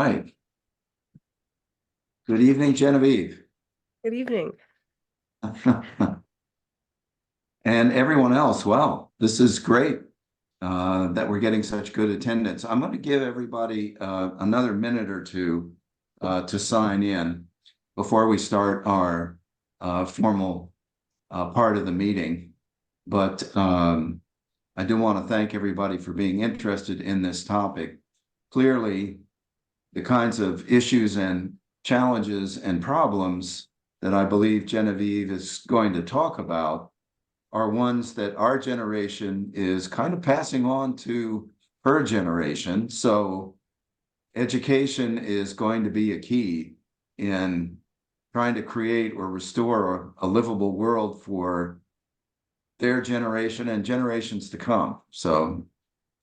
right. Good evening, Genevieve. Good evening. And everyone else. Wow, this is great that we're getting such good attendance. I'm going to give everybody another minute or two to sign in before we start our formal part of the meeting. But I do want to thank everybody for being interested in this topic. Clearly, the kinds of issues and challenges and problems that I believe Genevieve is going to talk about are ones that our generation is kind of passing on to her generation. So education is going to be a key in trying to create or restore a livable world for their generation and generations to come. So,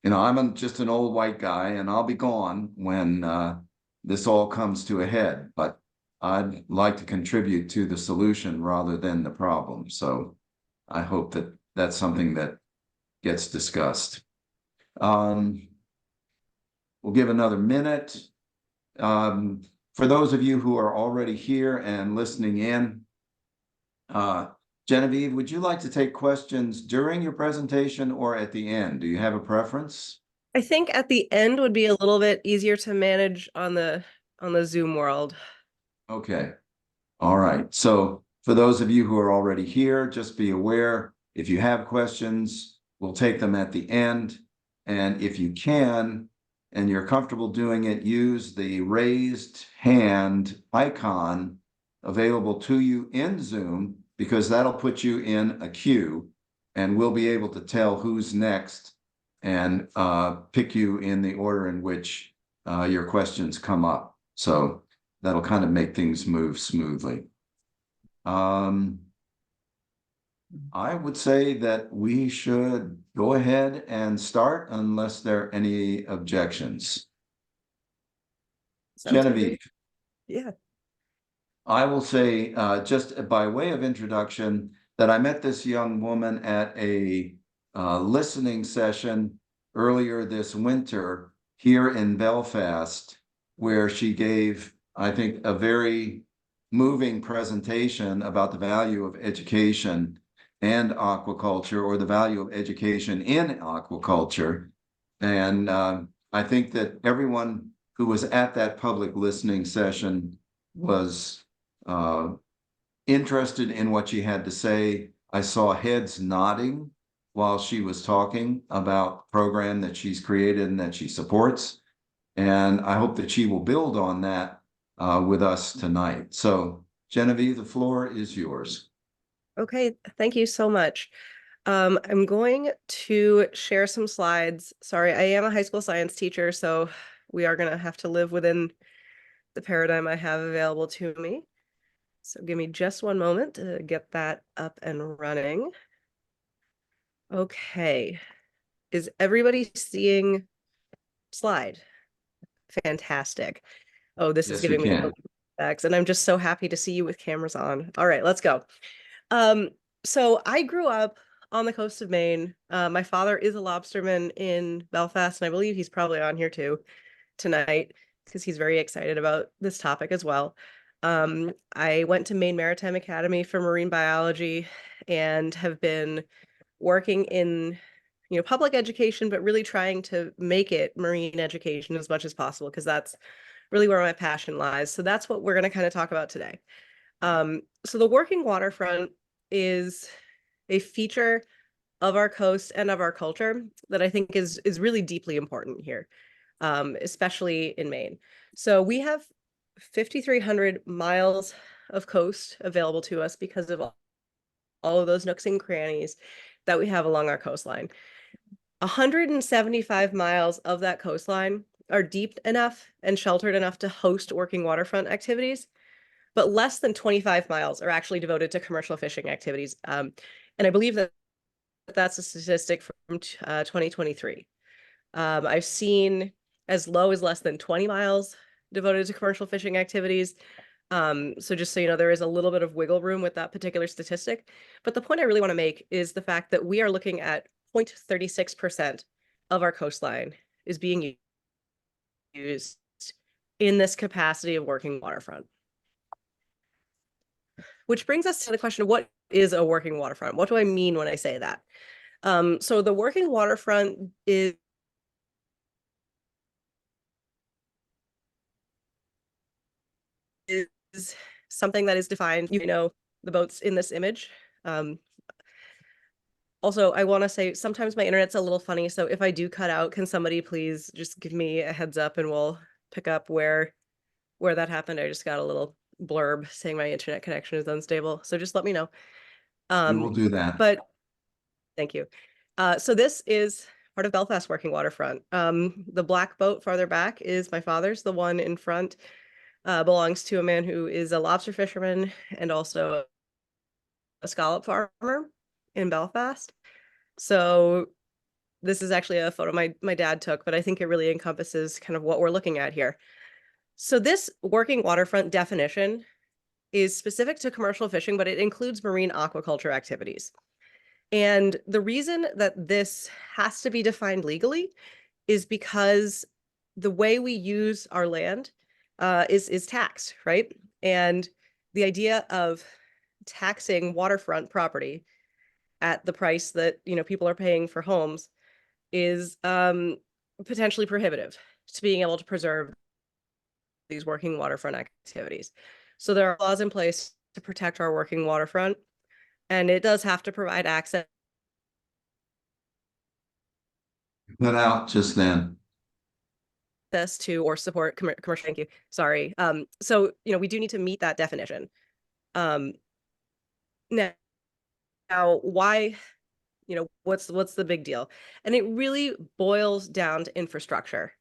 I'm just an old white guy and I'll be gone when this all comes to a head, but I'd like to contribute to the solution rather than the problem. So I hope that that's something that gets discussed. We'll give another minute. For those of you who are already here and listening in, Genevieve, would you like to take questions during your presentation or at the end? Do you have a preference? I think at the end would be a little bit easier to manage on the Zoom world. Okay. All right. So for those of you who are already here, just be aware, if you have questions, we'll take them at the end. And if you can, and you're comfortable doing it, use the raised hand icon available to you in Zoom, because that'll put you in a queue and we'll be able to tell who's next and pick you in the order in which your questions come up. So that'll kind of make things move smoothly. I would say that we should go ahead and start unless there are any objections. Sounds good. Genevieve. Yeah. I will say, just by way of introduction, that I met this young woman at a listening session earlier this winter here in Belfast, where she gave, I think, a very moving presentation about the value of education and aquaculture, or the value of education in aquaculture. And I think that everyone who was at that public listening session was interested in what she had to say. I saw heads nodding while she was talking about the program that she's created and that she supports. And I hope that she will build on that with us tonight. So Genevieve, the floor is yours. Okay, thank you so much. I'm going to share some slides. Sorry, I am a high school science teacher, so we are going to have to live within the paradigm I have available to me. So give me just one moment to get that up and running. Okay. Is everybody seeing slide? Fantastic. Oh, this is Yes, we giving me can. facts, and I'm just so happy to see you with cameras on. All right, let's go. So I grew up on the coast of Maine. My father is a lobsterman in Belfast, and I believe he's probably on here too tonight because he's very excited about this topic as well. I went to Maine Maritime Academy for marine biology and have been working in public education, but really trying to make it marine education as much as possible, because that's really where my passion lies. So that's what we're going to kind of talk about today. So the working waterfront is a feature of our coast and of our culture that I think is really deeply important here, especially in Maine. So we have 5,300 miles of coast available to us because of all of those nooks and crannies that we have along our coastline. 175 miles of that coastline are deep enough and sheltered enough to host working waterfront activities, but less than 25 miles are actually devoted to commercial fishing activities. And I believe that that's a statistic from 2023. I've seen as low as less than 20 miles devoted to commercial fishing activities. So just so you know, there is a little bit of wiggle room with that particular statistic. But the point I really want to make is the fact that we are looking at 0.36% of our coastline is being used in this capacity of working waterfront. Which brings us to the question of what is a working waterfront? What do I mean when I say that? So the working waterfront is something that is defined, you know, the boats in this image. Also, I want to say sometimes my internet's a little funny, so if I do cut out, can somebody please just give me a heads up and we'll pick up where that happened. I just got a little blurb saying my internet connection is unstable, so just let me know. We will do that. But thank you. So this is part of Belfast working waterfront. The black boat farther back is my father's. The one in front belongs to a man who is a lobster fisherman and also a scallop farmer in Belfast. So this is actually a photo my dad took, but I think it really encompasses kind of what we're looking at here. So this working waterfront definition is specific to commercial fishing, but it includes marine aquaculture activities. And the reason that this has to be defined legally is because the way we use our land is taxed, right? And the idea of taxing waterfront property at the price that, you know, people are paying for homes is potentially prohibitive to being able to preserve these working waterfront activities. So there are laws in place to protect our working waterfront, and it does have to provide access Cut out just then. to or support commercial. Thank you. Sorry. So, you know, we do need to meet that definition. Um, now, why, you know, what's the big deal? And it really boils down to infrastructure.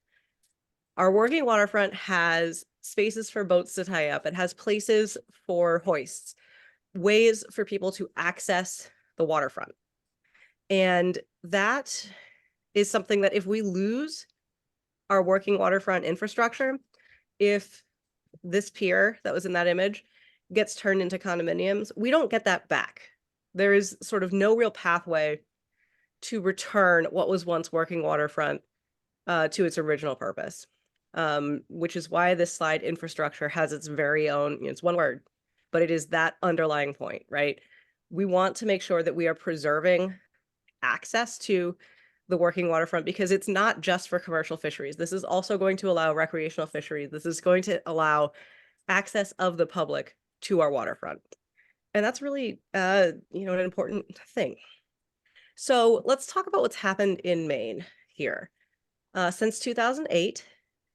Our working waterfront has spaces for boats to tie up. It has places for hoists, ways for people to access the waterfront. And that is something that if we lose our working waterfront infrastructure, if this pier that was in that image gets turned into condominiums, we don't get that back. There is sort of no real pathway to return what was once working waterfront to its original purpose, which is why this slide infrastructure has its very own, you know, it's one word, but it is that underlying point, right? We want to make sure that we are preserving access to the working waterfront because it's not just for commercial fisheries. This is also going to allow recreational fisheries. This is going to allow access of the public to our waterfront. And that's really, you know, an important thing. So let's talk about what's happened in Maine here. Since 2008,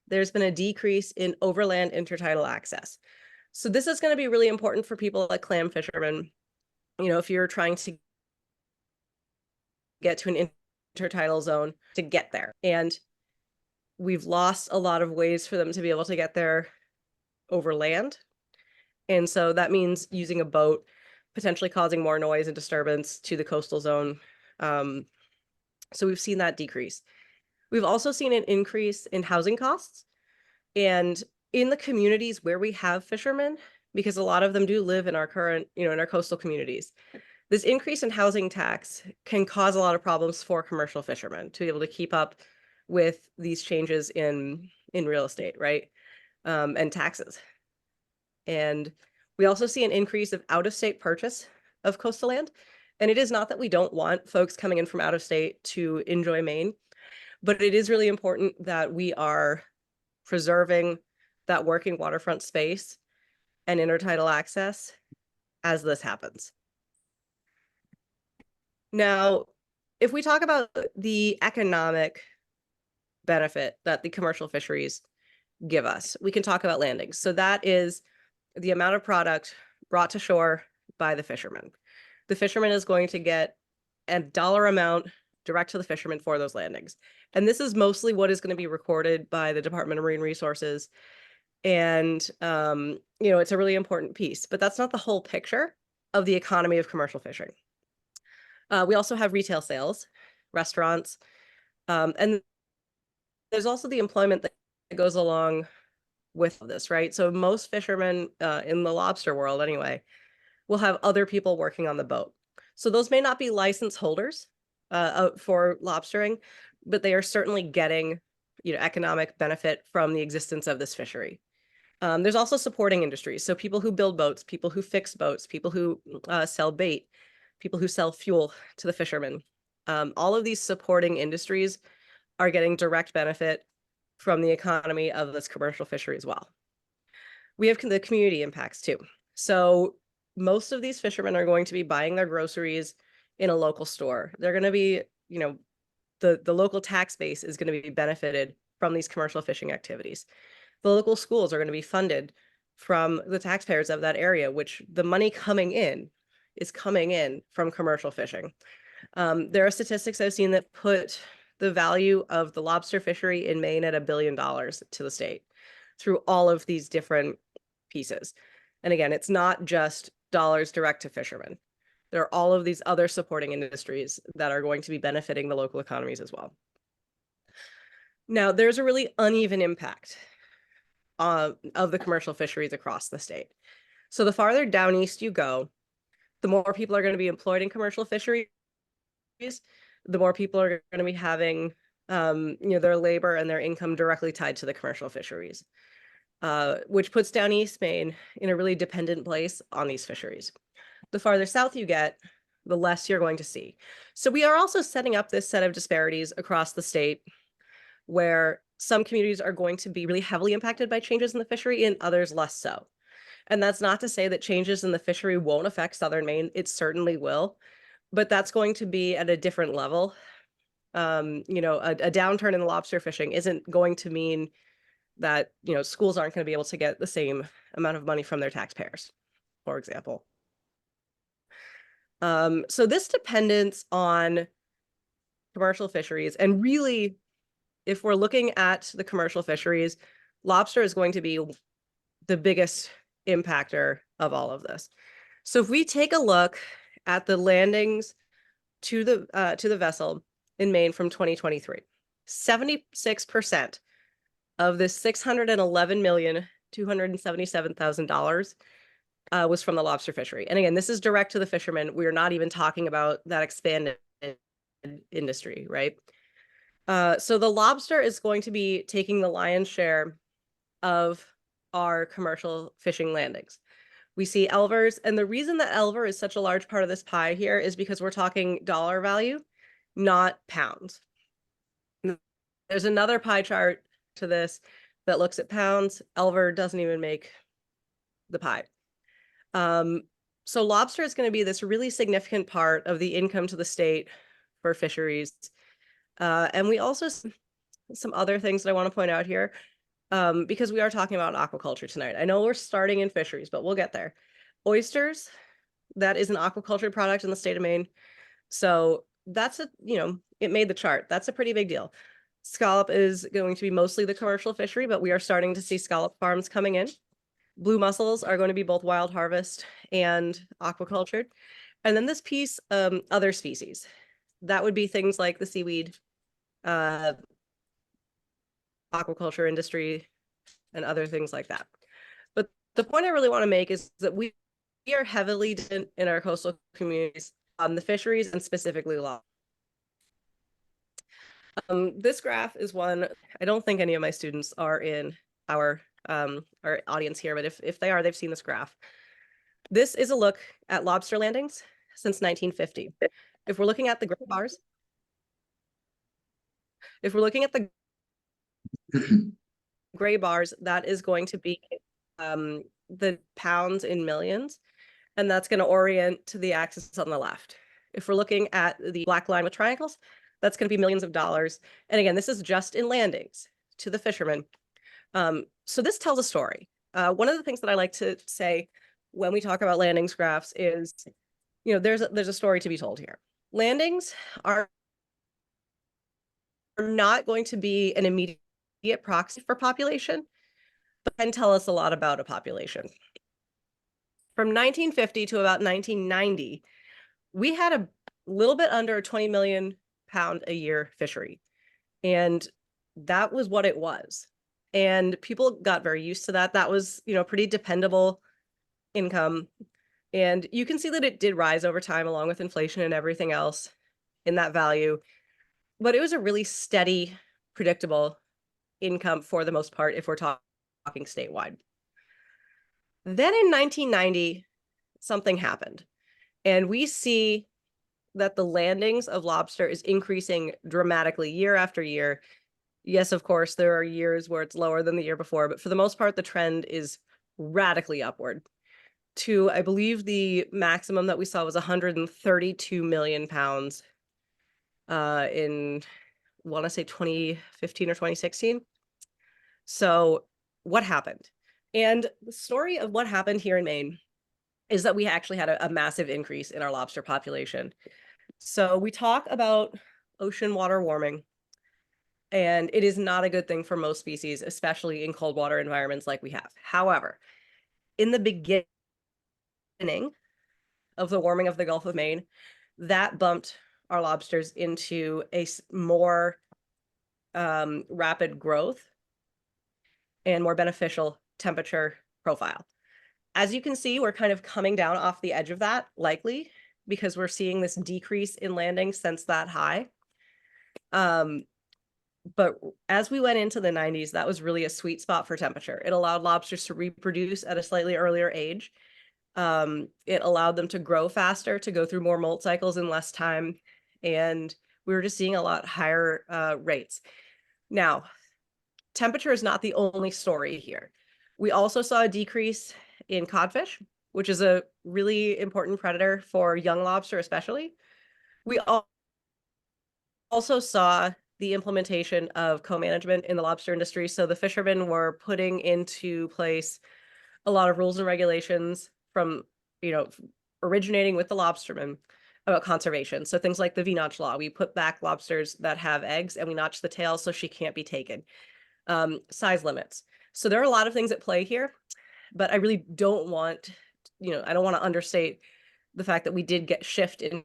there's been a decrease in overland intertidal access. So this is going to be really important for people like clam fishermen. You know, if you're trying to get to an intertidal zone to get there. And we've lost a lot of ways for them to be able to get there over land. And so that means using a boat, potentially causing more noise and disturbance to the coastal zone. So we've seen that decrease. We've also seen an increase in housing costs. And in the communities where we have fishermen, because a lot of them do live in our current, you know, in our coastal communities, this increase in housing tax can cause a lot of problems for commercial fishermen to be able to keep up with these changes in real estate, right? And taxes. And we also see an increase of out-of-state purchase of coastal land. And it is not that we don't want folks coming in from out of state to enjoy Maine, but it is really important that we are preserving that working waterfront space and intertidal access as this happens. Now, if we talk about the economic benefit that the commercial fisheries give us, we can talk about landings. So that is the amount of product brought to shore by the fisherman. The fisherman is going to get a dollar amount direct to the fisherman for those landings. And this is mostly what is going to be recorded by the Department of Marine Resources. And, you know, it's a really important piece, but that's not the whole picture of the economy of commercial fishing. We also have retail sales, restaurants, and there's also the employment that goes along with this, right? So most fishermen in the lobster world anyway, will have other people working on the boat. So those may not be license holders for lobstering, but they are certainly getting economic benefit from the existence of this fishery. There's also supporting industries. So people who build boats, people who fix boats, people who sell bait, people who sell fuel to the fishermen. All of these supporting industries are getting direct benefit from the economy of this commercial fishery as well. We have the community impacts too. So most of these fishermen are going to be buying their groceries in a local store. They're going to be, the local tax base is going to be benefited from these commercial fishing activities. The local schools are going to be funded from the taxpayers of that area, which the money coming in is coming in from commercial fishing. There are statistics I've seen that put the value of the lobster fishery in Maine at $1 billion to the state through all of these different pieces. And again, it's not just dollars direct to fishermen. There are all of these other supporting industries that are going to be benefiting the local economies as well. Now, there's a really uneven impact of the commercial fisheries across the state. So the farther down east you go, the more people are going to be employed in commercial fisheries, the more people are going to be having their labor and their income directly tied to the commercial fisheries, which puts down East Maine in a really dependent place on these fisheries. The farther south you get, the less you're going to see. So we are also setting up this set of disparities across the state where some communities are going to be really heavily impacted by changes in the fishery and others less so. And that's not to say that changes in the fishery won't affect Southern Maine. It certainly will, but that's going to be at a different level. A downturn in the lobster fishing isn't going to mean that, schools aren't going to be able to get the same amount of money from their taxpayers, for example. So this dependence on commercial fisheries, and really, if we're looking at the commercial fisheries, lobster is going to be the biggest impactor of all of this. So if we take a look at the landings to the vessel in Maine from 2023, 76% of this $611,277,000 was from the lobster fishery. And again, this is direct to the fishermen. We're not even talking about that expanded industry, right? So the lobster is going to be taking the lion's share of our commercial fishing landings. We see elvers, and the reason that elver is such a large part of this pie here is because we're talking dollar value, not pounds. There's another pie chart to this that looks at pounds. Elver doesn't even make the pie. So lobster is going to be this really significant part of the income to the state for fisheries. And we also, some other things that I want to point out here, because we are talking about aquaculture tonight. I know we're starting in fisheries, but we'll get there. Oysters, that is an aquaculture product in the state of Maine. So that's it made the chart. That's a pretty big deal. Scallop is going to be mostly the commercial fishery, but we are starting to see scallop farms coming in. Blue mussels are going to be both wild harvest and aquacultured. And then this piece, other species. That would be things like the seaweed, aquaculture industry, and other things like that. But the point I really want to make is that we are heavily in our coastal communities on the fisheries and specifically lobster. This graph is one, I don't think any of my students are in our audience here, but if they are, they've seen this graph. This is a look at lobster landings since 1950. If we're looking at the gray bars, if we're looking at the gray bars, that is going to be the pounds in millions, and that's going to orient to the axis on the left. If we're looking at the black line with triangles, that's going to be millions of dollars. And again, this is just in landings to the fishermen. So this tells a story. One of the things that I like to say when we talk about landings graphs is, there's a story to be told here. Landings are not going to be an immediate proxy for population, but can tell us a lot about a population. From 1950 to about 1990, we had a little bit under a 20 million pound a year fishery. And that was what it was. And people got very used to that. That was, pretty dependable income. And you can see that it did rise over time along with inflation and everything else in that value. But it was a really steady, predictable income for the most part if we're talking statewide. Then in 1990, something happened, and we see that the landings of lobster is increasing dramatically year after year. Yes, of course, there are years where it's lower than the year before, but for the most part, the trend is radically upward to, I believe the maximum that we saw was 132 million pounds in, I want to say 2015 or 2016. So what happened? And the story of what happened here in Maine is that we actually had a massive increase in our lobster population. So we talk about ocean water warming, and it is not a good thing for most species, especially in cold water environments like we have. However, in the beginning of the warming of the Gulf of Maine, that bumped our lobsters into a more rapid growth and more beneficial temperature profile. As you can see, we're kind of coming down off the edge of that, likely because we're seeing this decrease in landings since that high. But as we went into the 90s, that was really a sweet spot for temperature. It allowed lobsters to reproduce at a slightly earlier age. It allowed them to grow faster, to go through more molt cycles in less time. And we were just seeing a lot higher rates. Now, temperature is not the only story here. We also saw a decrease in codfish, which is a really important predator for young lobster, especially. We also saw the implementation of co-management in the lobster industry. So the fishermen were putting into place a lot of rules and regulations from, originating with the lobstermen about conservation. So things like the V-notch law, we put back lobsters that have eggs and we notch the tail so she can't be taken. Size limits. So there are a lot of things at play here, but I really don't want, I don't want to understate the fact that we did get shift into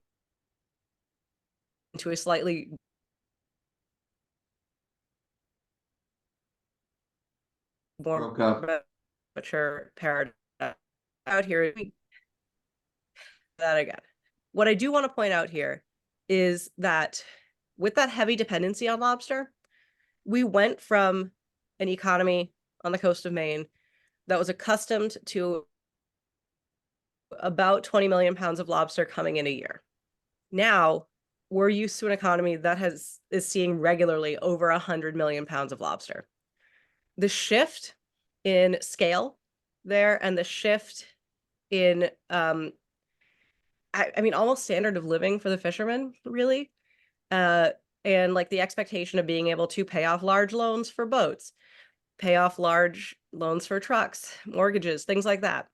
a slightly more mature paradigm out here. That again. What I do want to point out here is that with that heavy dependency on lobster, we went from an economy on the coast of Maine that was accustomed to about 20 million pounds of lobster coming in a year. Now we're used to an economy that is seeing regularly over 100 million pounds of lobster. The shift in scale there and the shift in I mean almost standard of living for the fishermen, really, and like the expectation of being able to pay off large loans for boats, pay off large loans for trucks, mortgages, things like that.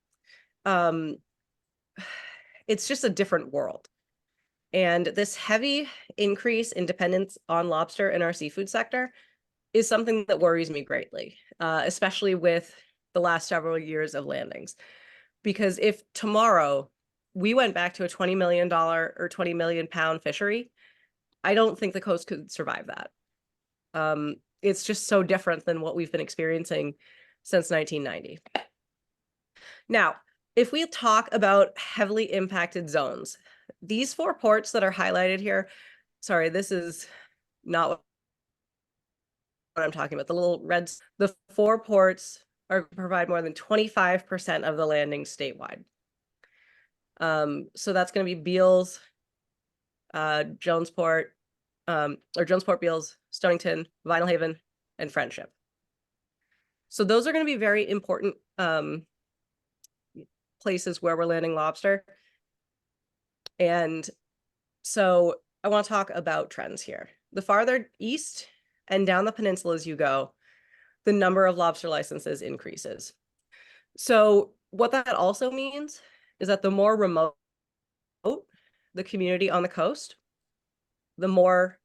It's just a different world. And this heavy increase in dependence on lobster in our seafood sector is something that worries me greatly, especially with the last several years of landings. Because if tomorrow we went back to a $20 million or 20 million pound fishery, I don't think the coast could survive that. It's just so different than what we've been experiencing since 1990. Now, if we talk about heavily impacted zones, these 4 ports that are highlighted here, sorry, this is not what I'm talking about. The little reds, the 4 ports provide more than 25% of the landings statewide. So that's going to be Beals, Jonesport, or Jonesport, Beals, Stonington, Vinyl Haven, and Friendship. So those are going to be very important places where we're landing lobster. And so I want to talk about trends here. The farther east and down the peninsula as you go, the number of lobster licenses increases. So what that also means is that the more remote the community on the coast, the more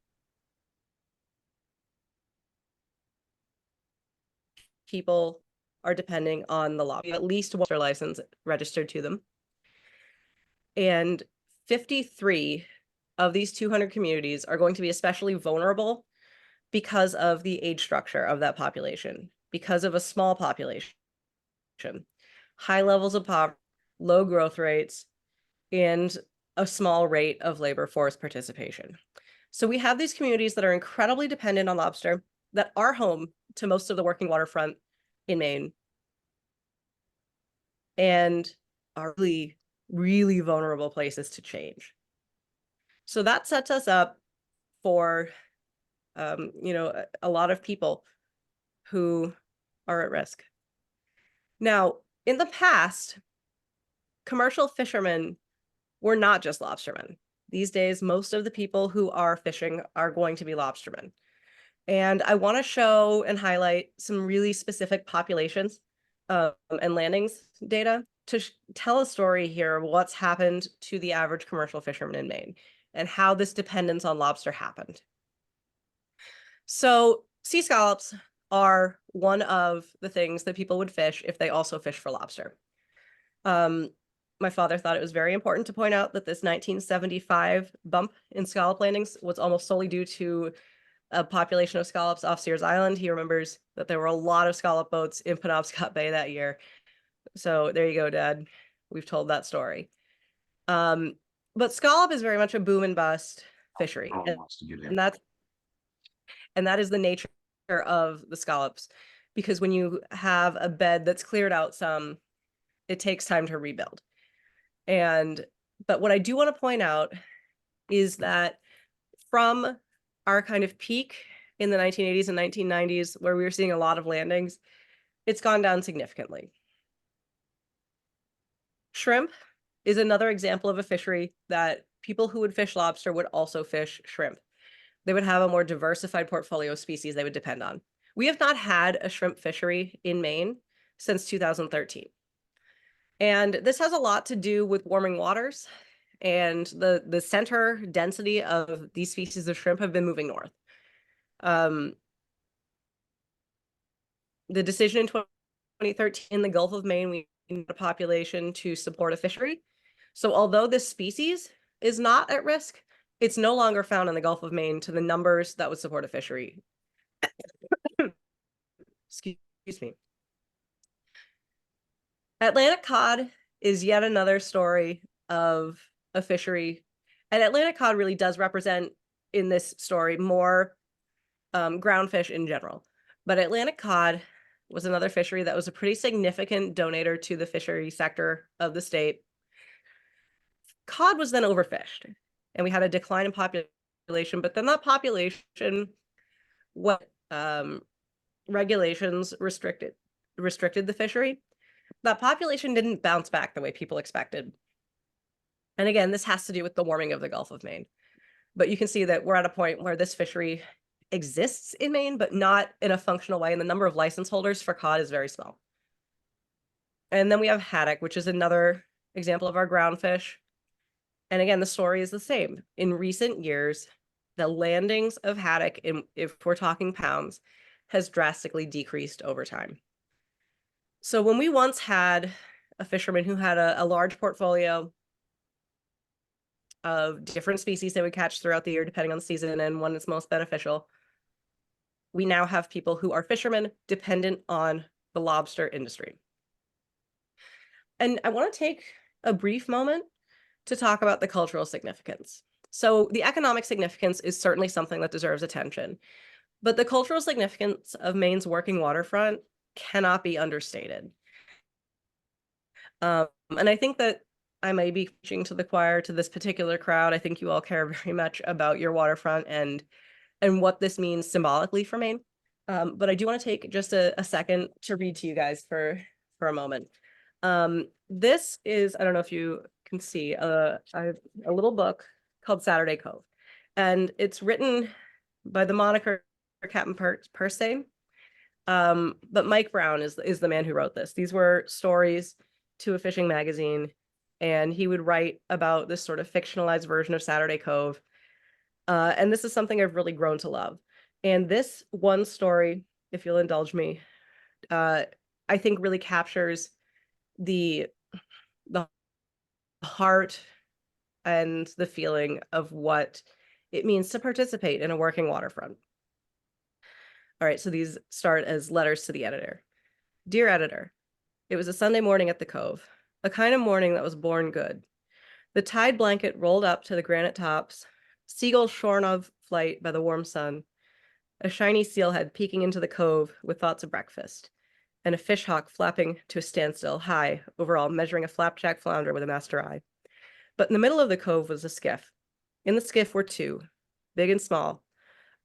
people are depending on the lobster, at least one lobster license registered to them. And 53 of these 200 communities are going to be especially vulnerable because of the age structure of that population, because of a small population, high levels of poverty, low growth rates, and a small rate of labor force participation. So we have these communities that are incredibly dependent on lobster. that are home to most of the working waterfront in Maine and are really, really vulnerable places to change. So that sets us up for, a lot of people who are at risk. Now, in the past, commercial fishermen were not just lobstermen. These days, most of the people who are fishing are going to be lobstermen. And I want to show and highlight some really specific populations and landings data to tell a story here of what's happened to the average commercial fisherman in Maine and how this dependence on lobster happened. So sea scallops are one of the things that people would fish if they also fish for lobster. My father thought it was very important to point out that this 1975 bump in scallop landings was almost solely due to a population of scallops off Sears Island. He remembers that there were a lot of scallop boats in Penobscot Bay that year. So there you go, Dad. We've told that story. But scallop is very much a boom and bust fishery. And that is the nature of the scallops, because when you have a bed that's cleared out some, it takes time to rebuild. But what I do want to point out is that from our kind of peak in the 1980s and 1990s, where we were seeing a lot of landings, it's gone down significantly. Shrimp is another example of a fishery that people who would fish lobster would also fish shrimp. They would have a more diversified portfolio of species they would depend on. We have not had a shrimp fishery in Maine since 2013. And this has a lot to do with warming waters, and the center density of these species of shrimp have been moving north. The decision in 2013 in the Gulf of Maine, we need a population to support a fishery. So although this species is not at risk, it's no longer found in the Gulf of Maine to the numbers that would support a fishery. Excuse me. Atlantic cod is yet another story of a fishery. And Atlantic cod really does represent in this story more ground fish in general. But Atlantic cod was another fishery that was a pretty significant donator to the fishery sector of the state. Cod was then overfished, and we had a decline in population, but then that population, what regulations restricted the fishery, that population didn't bounce back the way people expected. And again, this has to do with the warming of the Gulf of Maine. But you can see that we're at a point where this fishery exists in Maine, but not in a functional way. And the number of license holders for cod is very small. And then we have haddock, which is another example of our ground fish. And again, the story is the same. In recent years, the landings of haddock, if we're talking pounds, has drastically decreased over time. So when we once had a fisherman who had a large portfolio of different species they would catch throughout the year, depending on the season and when it's most beneficial, we now have people who are fishermen dependent on the lobster industry. And I want to take a brief moment to talk about the cultural significance. So the economic significance is certainly something that deserves attention, but the cultural significance of Maine's working waterfront cannot be understated. And I think that I may be preaching to the choir to this particular crowd. I think you all care very much about your waterfront and what this means symbolically for Maine. But I do want to take just a second to read to you guys for a moment. This is, I don't know if you can see, I have a little book called Saturday Cove, and it's written by the moniker Captain Pursey. But Mike Brown is the man who wrote this. These were stories to a fishing magazine, and he would write about this sort of fictionalized version of Saturday Cove. And this is something I've really grown to love. And this one story, if you'll indulge me, I think really captures the heart and the feeling of what it means to participate in a working waterfront. All right, so these start as letters to the editor. Dear editor, it was a Sunday morning at the Cove, a kind of morning that was born good. The tide blanket rolled up to the granite tops, seagulls shorn of flight by the warm sun. a shiny steelhead peeking into the cove with thoughts of breakfast, and a fish hawk flapping to a standstill high overall, measuring a flapjack flounder with a master eye. But in the middle of the cove was a skiff. In the skiff were two, big and small,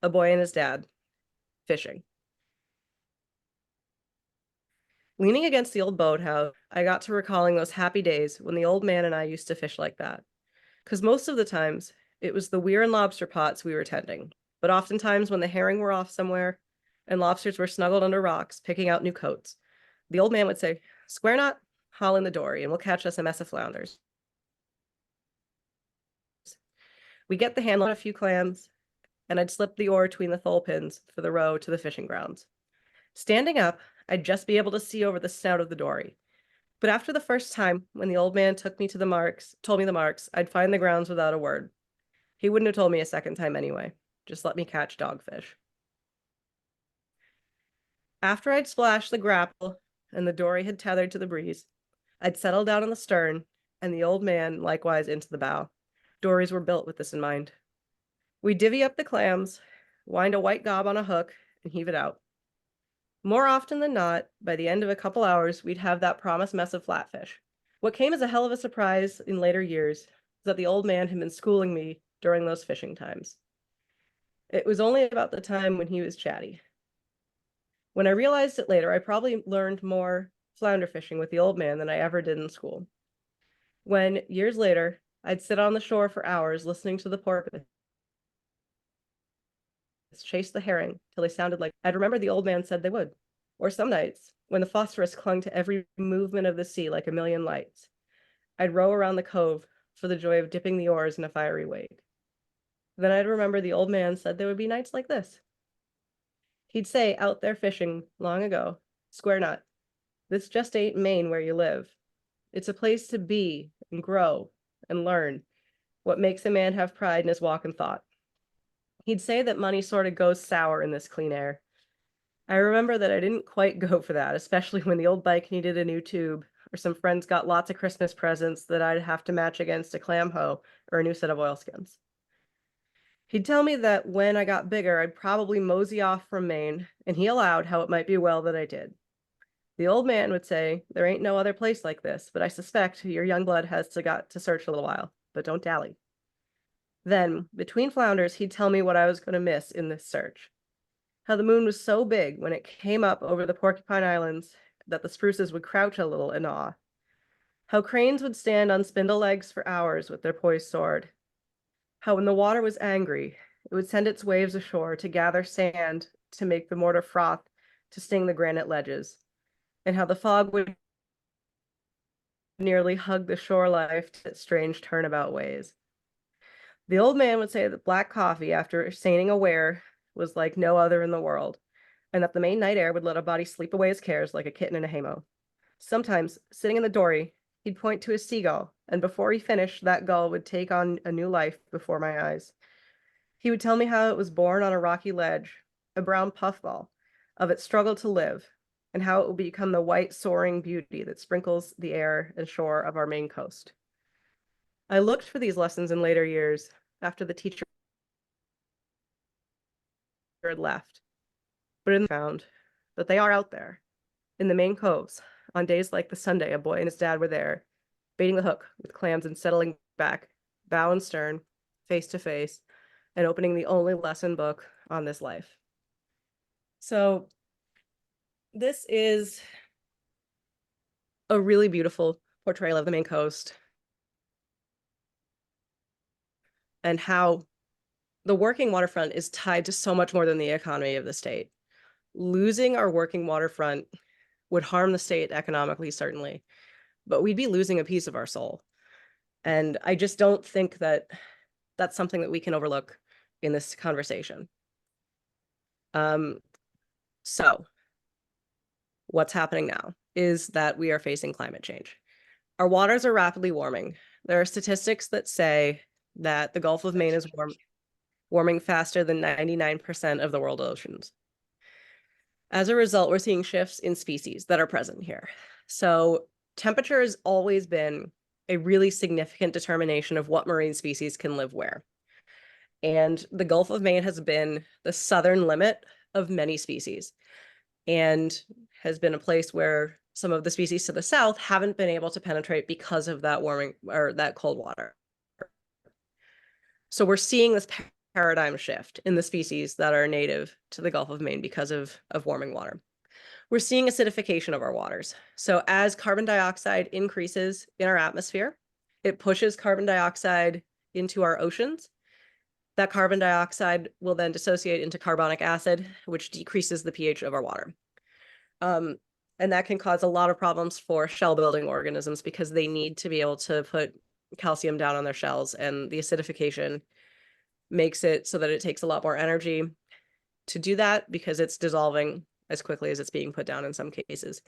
a boy and his dad, fishing. Leaning against the old boathouse, I got to recalling those happy days when the old man and I used to fish like that. Because most of the times, it was the weir and lobster pots we were tending. But oftentimes, when the herring were off somewhere and lobsters were snuggled under rocks, picking out new coats, the old man would say, "Square knot, haul in the dory, and we'll catch us a mess of flounders." We get the handle on a few clams, and I'd slip the oar between the thole pins for the row to the fishing grounds. Standing up, I'd just be able to see over the snout of the dory. But after the first time, when the old man told me the marks, I'd find the grounds without a word. He wouldn't have told me a second time anyway. Just let me catch dogfish. After I'd splashed the grapple and the dory had tethered to the breeze, I'd settle down on the stern and the old man likewise into the bow. Dories were built with this in mind. We'd divvy up the clams, wind a white gob on a hook, and heave it out. More often than not, by the end of a couple hours, we'd have that promised mess of flatfish. What came as a hell of a surprise in later years was that the old man had been schooling me during those fishing times. It was only about the time when he was chatty. When I realized it later, I probably learned more flounder fishing with the old man than I ever did in school. When, years later, I'd sit on the shore for hours listening to the porpoise chase the herring till they sounded like I'd remember the old man said they would. Or some nights, when the phosphorus clung to every movement of the sea like a million lights, I'd row around the cove for the joy of dipping the oars in a fiery wake. Then I'd remember the old man said there would be nights like this. He'd say out there fishing long ago, "Square knot, this just ain't Maine where you live. It's a place to be and grow and learn what makes a man have pride in his walk and thought." He'd say that money sort of goes sour in this clean air. I remember that I didn't quite go for that, especially when the old bike needed a new tube, or some friends got lots of Christmas presents that I'd have to match against a clam hoe or a new set of oilskins. He'd tell me that when I got bigger, I'd probably mosey off from Maine, and he allowed how it might be well that I did. The old man would say, "There ain't no other place like this, but I suspect your young blood has got to search a little while, but don't dally." Then, between flounders, he'd tell me what I was going to miss in this search. How the moon was so big when it came up over the Porcupine Islands that the spruces would crouch a little in awe. How cranes would stand on spindle legs for hours with their poised sword. How when the water was angry, it would send its waves ashore to gather sand to make the mortar froth to sting the granite ledges. And how the fog would nearly hug the shore life to its strange turnabout ways. The old man would say that black coffee, after seining a wear, was like no other in the world, and that the Maine night air would let a body sleep away his cares like a kitten in a haymow. Sometimes, sitting in the dory, he'd point to a seagull, and before he finished, that gull would take on a new life before my eyes. He would tell me how it was born on a rocky ledge, a brown puffball, of its struggle to live, and how it would become the white soaring beauty that sprinkles the air and shore of our Maine coast. I looked for these lessons in later years, after the teacher had left, but they are out there, in the Maine coves. On days like the Sunday, a boy and his dad were there, baiting the hook with clams and settling back, bow and stern, face to face, and opening the only lesson book on this life. So this is a really beautiful portrayal of the Maine coast and how the working waterfront is tied to so much more than the economy of the state. Losing our working waterfront would harm the state economically, certainly, but we'd be losing a piece of our soul. And I just don't think that that's something that we can overlook in this conversation. So what's happening now is that we are facing climate change. Our waters are rapidly warming. There are statistics that say that the Gulf of Maine is warming faster than 99% of the world oceans. As a result, we're seeing shifts in species that are present here. So temperature has always been a really significant determination of what marine species can live where. And the Gulf of Maine has been the southern limit of many species and has been a place where some of the species to the south haven't been able to penetrate because of that warming or that cold water. So we're seeing this paradigm shift in the species that are native to the Gulf of Maine because of warming water. We're seeing acidification of our waters. So as carbon dioxide increases in our atmosphere, it pushes carbon dioxide into our oceans. That carbon dioxide will then dissociate into carbonic acid, which decreases the pH of our water. And that can cause a lot of problems for shell building organisms because they need to be able to put calcium down on their shells, and the acidification makes it so that it takes a lot more energy to do that because it's dissolving as quickly as it's being put down in some cases.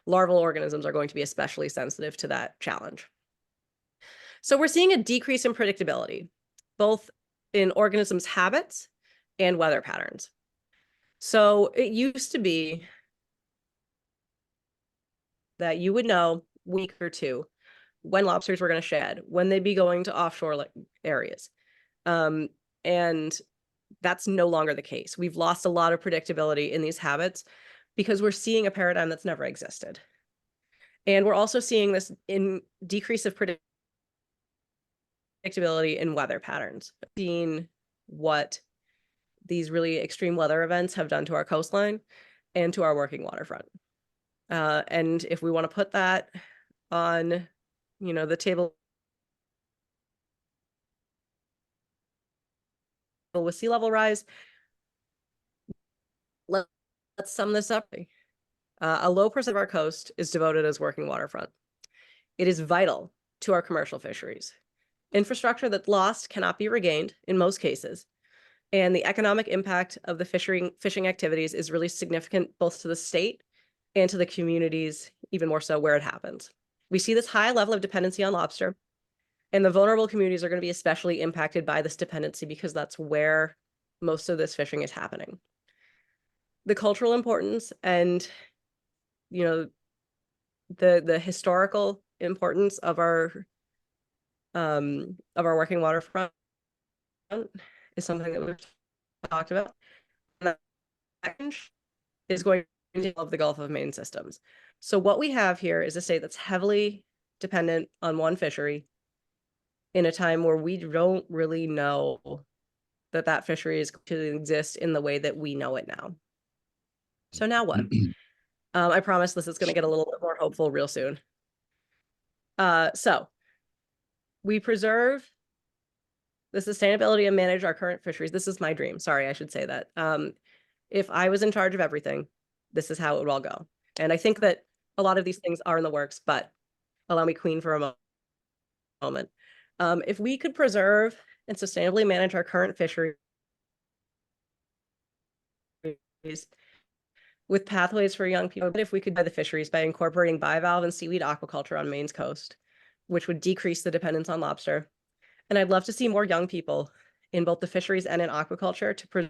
Larval organisms are going to be especially sensitive to that challenge. So we're seeing a decrease in predictability, both in organisms' habits and weather patterns. So it used to be that you would know a week or two when lobsters were going to shed, when they'd be going to offshore areas. And that's no longer the case. We've lost a lot of predictability in these habits because we're seeing a paradigm that's never existed. And we're also seeing this in decrease of predictability in weather patterns, seeing what these really extreme weather events have done to our coastline and to our working waterfront. And if we want to put that on, the table with sea level rise, let's sum this up. A low percent of our coast is devoted as working waterfront. It is vital to our commercial fisheries. Infrastructure that's lost cannot be regained in most cases. And the economic impact of the fishing activities is really significant both to the state and to the communities, even more so where it happens. We see this high level of dependency on lobster, and the vulnerable communities are going to be especially impacted by this dependency because that's where most of this fishing is happening. The cultural importance and, the historical importance of our working waterfront is something that we've talked about. And that is going to involve the Gulf of Maine systems. So what we have here is a state that's heavily dependent on one fishery in a time where we don't really know that fishery is going to exist in the way that we know it now. So now what? I promise this is going to get a little bit more hopeful real soon. So we preserve the sustainability and manage our current fisheries. This is my dream. Sorry, I should say that. If I was in charge of everything, this is how it would all go. And I think that a lot of these things are in the works, but allow me queen for a moment. If we could preserve and sustainably manage our current fisheries with pathways for young people, if we could buy the fisheries by incorporating bivalve and seaweed aquaculture on Maine's coast, which would decrease the dependence on lobster. And I'd love to see more young people in both the fisheries and in aquaculture to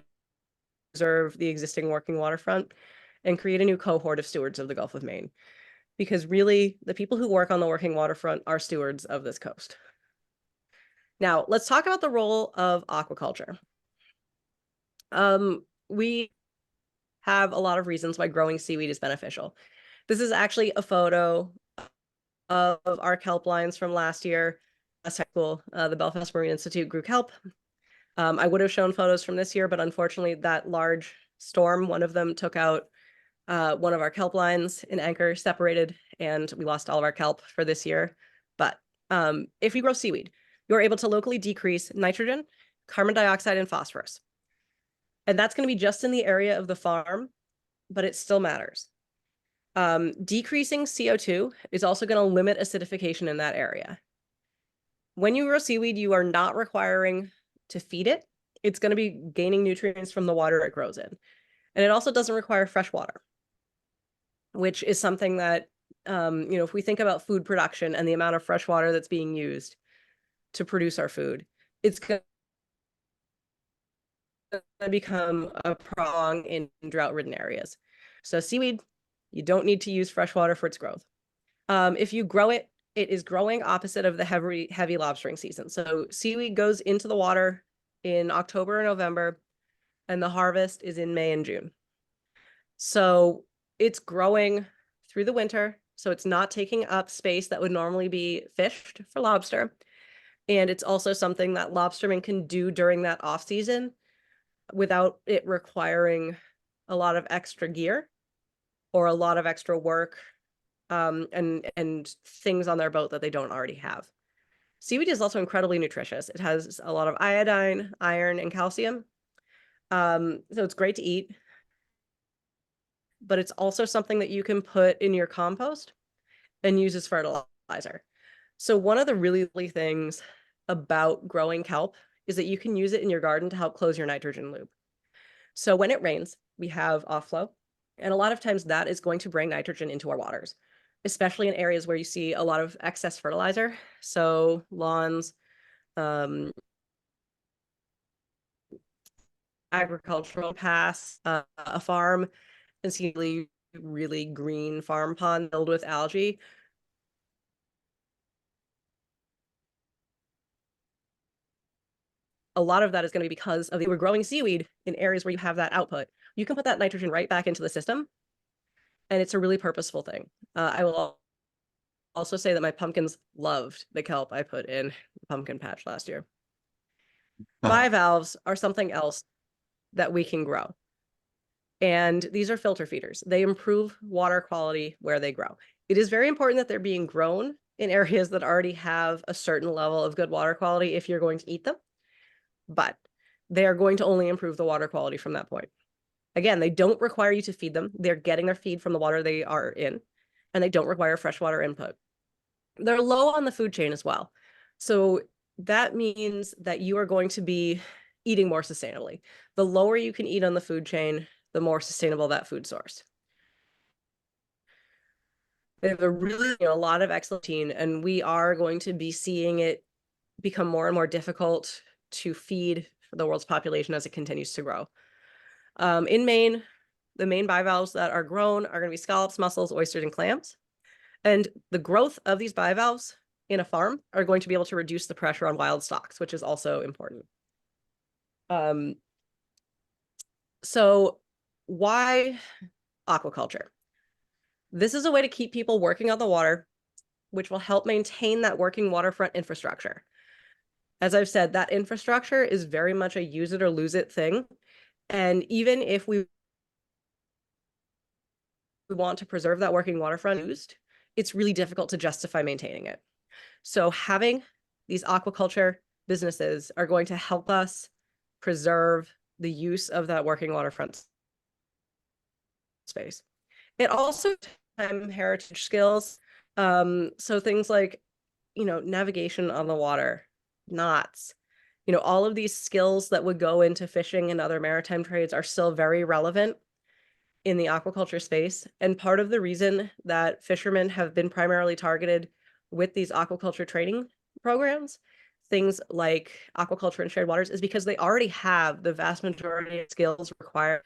preserve the existing working waterfront and create a new cohort of stewards of the Gulf of Maine. Because really, the people who work on the working waterfront are stewards of this coast. Now, let's talk about the role of aquaculture. We have a lot of reasons why growing seaweed is beneficial. This is actually a photo of our kelp lines from last year. Last high school, the Belfast Marine Institute grew kelp. I would have shown photos from this year, but unfortunately that large storm, one of them took out one of our kelp lines in Anchor, separated, and we lost all of our kelp for this year. But if you grow seaweed, you're able to locally decrease nitrogen, carbon dioxide, and phosphorus. And that's going to be just in the area of the farm, but it still matters. Decreasing CO2 is also going to limit acidification in that area. When you grow seaweed, you are not requiring to feed it. It's going to be gaining nutrients from the water it grows in. And it also doesn't require fresh water, which is something that, if we think about food production and the amount of fresh water that's being used to produce our food, it's going to become a prong in drought-ridden areas. So seaweed, you don't need to use fresh water for its growth. If you grow it, it is growing opposite of the heavy lobstering season. So seaweed goes into the water in October and November, and the harvest is in May and June. So it's growing through the winter. So it's not taking up space that would normally be fished for lobster. And it's also something that lobstermen can do during that off season without it requiring a lot of extra gear or a lot of extra work and things on their boat that they don't already have. Seaweed is also incredibly nutritious. It has a lot of iodine, iron, and calcium. So it's great to eat, but it's also something that you can put in your compost and use as fertilizer. So one of the really things about growing kelp is that you can use it in your garden to help close your nitrogen loop. So when it rains, we have off flow, and a lot of times that is going to bring nitrogen into our waters, especially in areas where you see a lot of excess fertilizer. So lawns, agricultural pass, a farm, and see really green farm pond filled with algae. A lot of that is going to be because of we're growing seaweed in areas where you have that output. You can put that nitrogen right back into the system, and it's a really purposeful thing. I will also say that my pumpkins loved the kelp I put in the pumpkin patch last year. Bivalves are something else that we can grow. And these are filter feeders. They improve water quality where they grow. It is very important that they're being grown in areas that already have a certain level of good water quality if you're going to eat them. But they are going to only improve the water quality from that point. Again, they don't require you to feed them. They're getting their feed from the water they are in, and they don't require freshwater input. They're low on the food chain as well. So that means that you are going to be eating more sustainably. The lower you can eat on the food chain, the more sustainable that food source. They have a lot of excellent protein, and we are going to be seeing it become more and more difficult to feed the world's population as it continues to grow. In Maine, the main bivalves that are grown are going to be scallops, mussels, oysters, and clams. And the growth of these bivalves in a farm are going to be able to reduce the pressure on wild stocks, which is also important. So why aquaculture? This is a way to keep people working on the water, which will help maintain that working waterfront infrastructure. As I've said, that infrastructure is very much a use it or lose it thing. And even if we want to preserve that working waterfront used, it's really difficult to justify maintaining it. So having these aquaculture businesses are going to help us preserve the use of that working waterfront space. It also heritage skills. So things like, navigation on the water, knots, all of these skills that would go into fishing and other maritime trades are still very relevant in the aquaculture space. And part of the reason that fishermen have been primarily targeted with these aquaculture training programs, things like aquaculture and shared waters, is because they already have the vast majority of skills required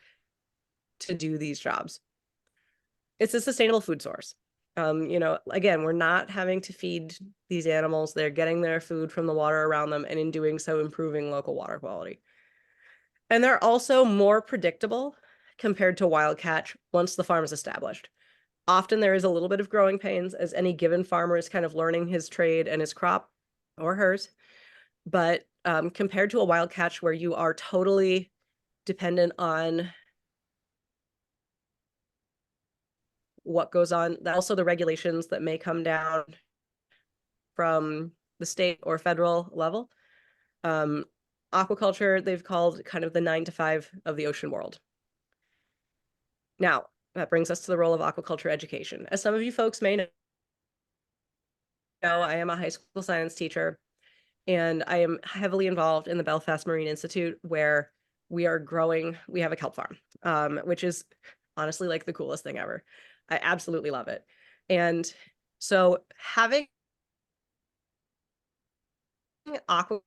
to do these jobs. It's a sustainable food source. Again, we're not having to feed these animals. They're getting their food from the water around them, and in doing so, improving local water quality. And they're also more predictable compared to wild catch once the farm is established. Often there is a little bit of growing pains as any given farmer is kind of learning his trade and his crop or hers. But compared to a wild catch where you are totally dependent on what goes on, also the regulations that may come down from the state or federal level. Aquaculture, they've called kind of the 9 to 5 of the ocean world. Now, that brings us to the role of aquaculture education. As some of you folks may know, I am a high school science teacher, and I am heavily involved in the Belfast Marine Institute, where we have a kelp farm, which is honestly like the coolest thing ever. I absolutely love it. And so having aquaculture